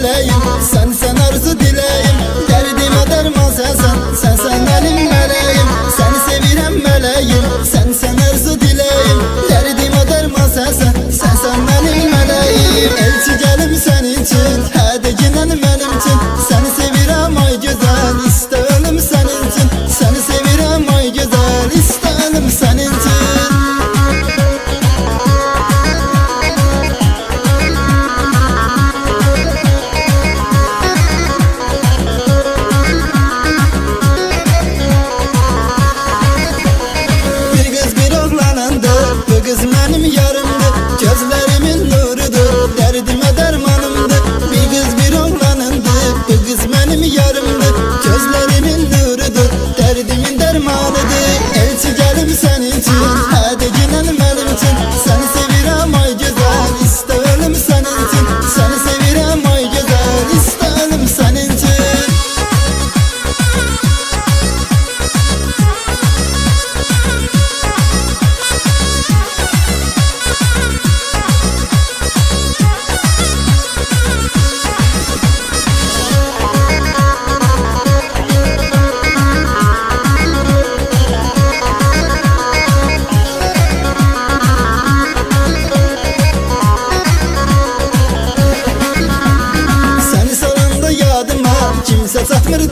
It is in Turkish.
meleğim, sen arzu dileyim. Derdime derman sen benim meleğim. Seni sevirem meleğim, sen arzu dileyim. Derdime derman sen benim meleğim. Elçi gelim senin için, hadi ginen benim için. Seni sevirem ay güzel, isterim senin için. Seni sevirem ay güzel, isterim senin için. Benim yarımdı, gözlerimin nurudur, derdime dermanımdı. Bir kız bir oğlanındı, bu kız benim yarımdı. Gözlerimin nurudur, derdimin dermanıdır. Elçi gelim senin için, hadi ginen benim için. Seni sevirem ay güzel, isterim senin için. Seni sevirem ay güzel, isterim senin için. Kimse satmır